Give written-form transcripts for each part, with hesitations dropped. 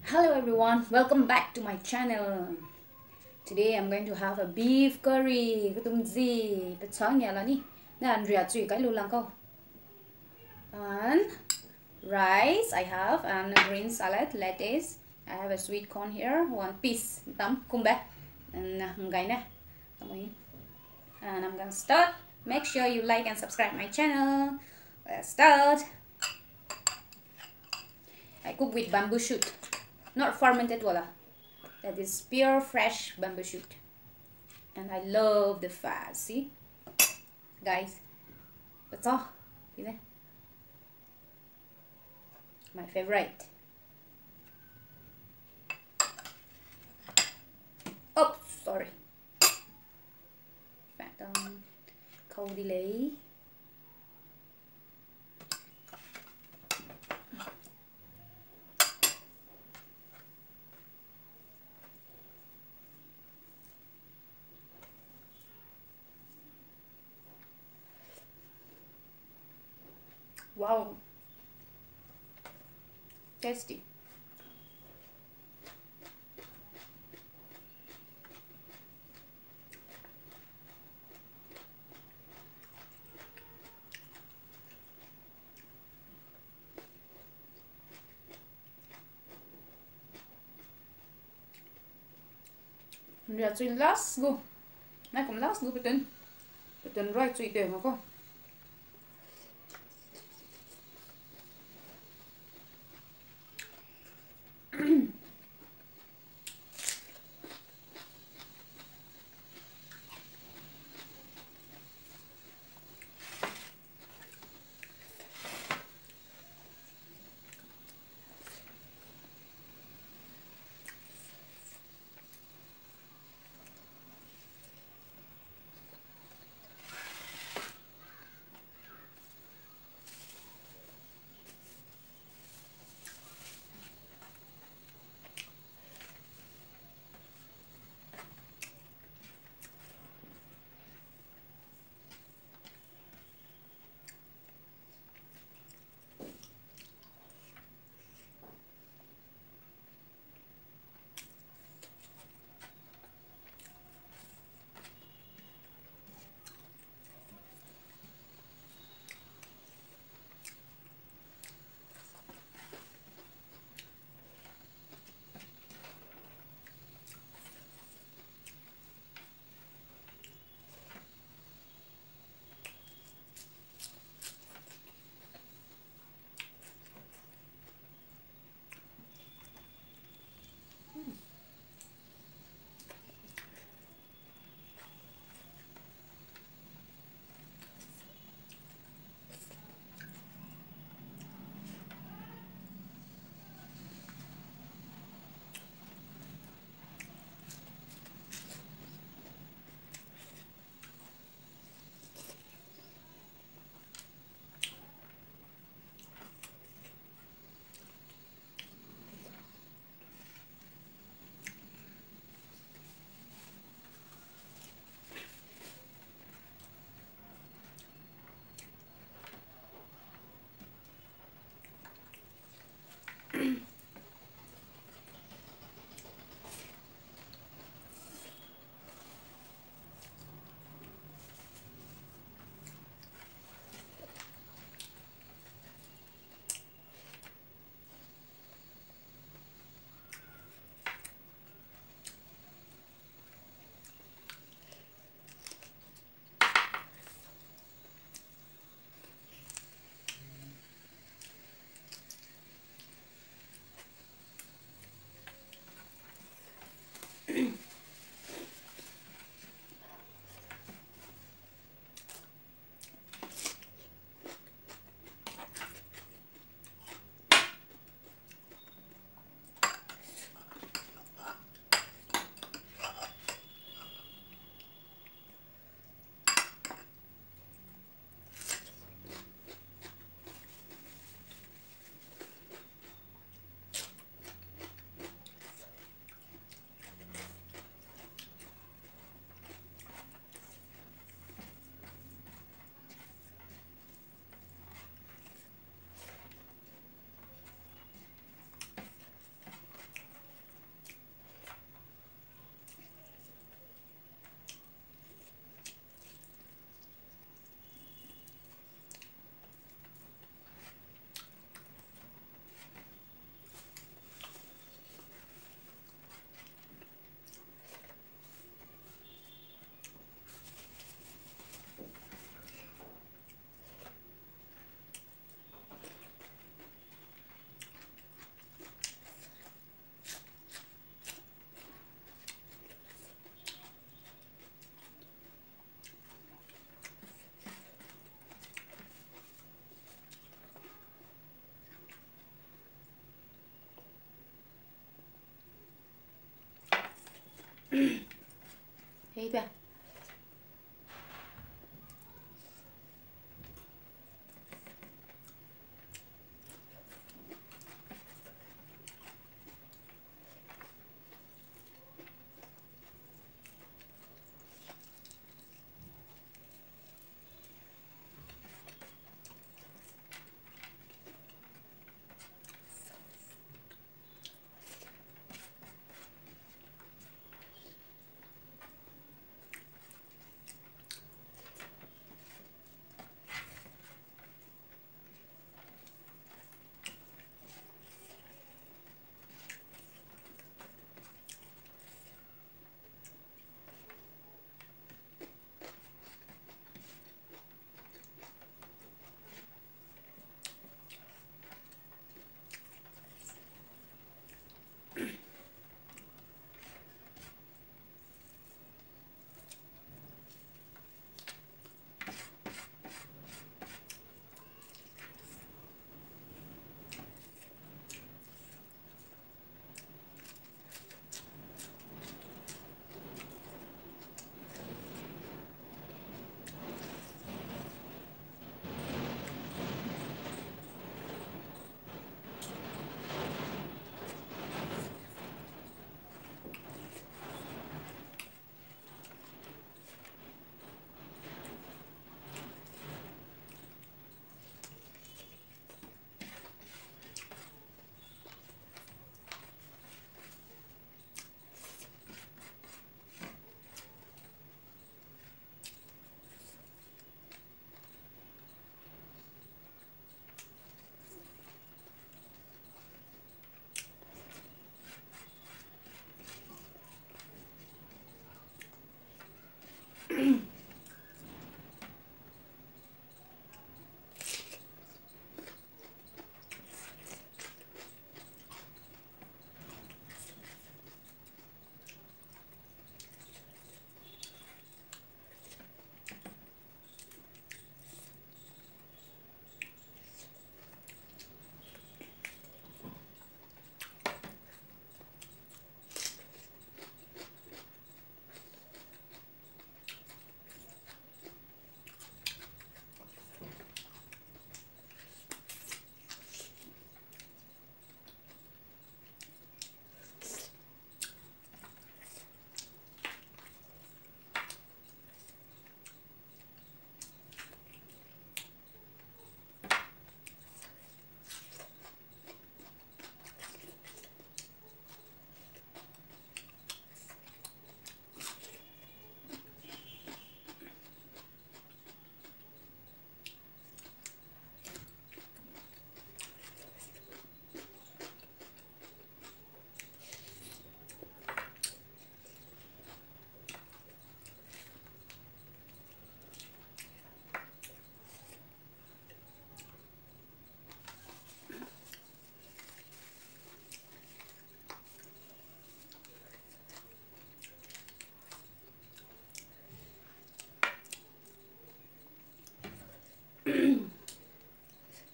Hello everyone, welcome back to my channel. Today I'm going to have a beef curry. Cái tôm gì? Bật sáng nhà là ni. Nè anh rửa chui cái luôn lang câu. And rice I have, and a green salad, lettuce. I have a sweet corn here, one piece. Tắm cùng bé. And ngai nè. And I'm gonna start. Make sure you like and subscribe my channel. Let's start. I cook with bamboo shoot, not fermented wala. That is pure fresh bamboo shoot, and I love the fat. See, guys, that's all. See there? My favorite. Oh, sorry. Fat cold delay. Wow, tasty. Giờ tôi last go. Này cũng last go betul. Betul right tôi itu apa? Thấy chưa?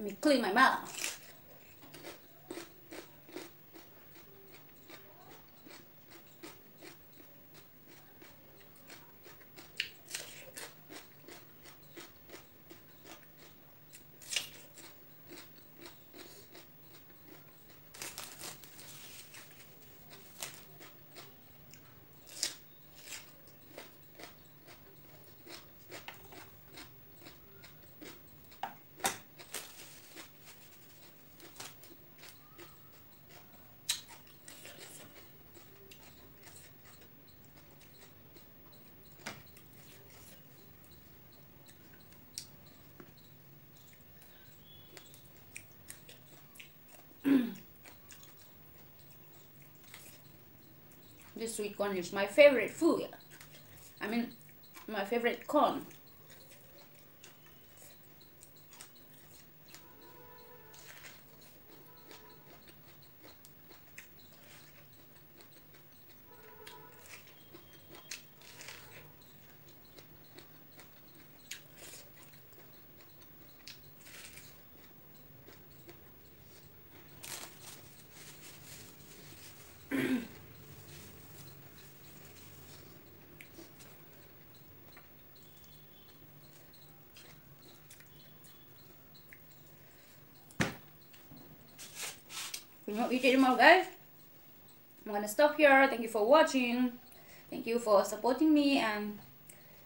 Let me clean my mouth. This sweet corn is my favorite food. I mean, my favorite corn. eat it more, guys. I'm gonna stop here. Thank you for watching. Thank you for supporting me, and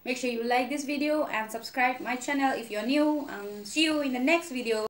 make sure you like this video and subscribe my channel if you're new, and see you in the next video.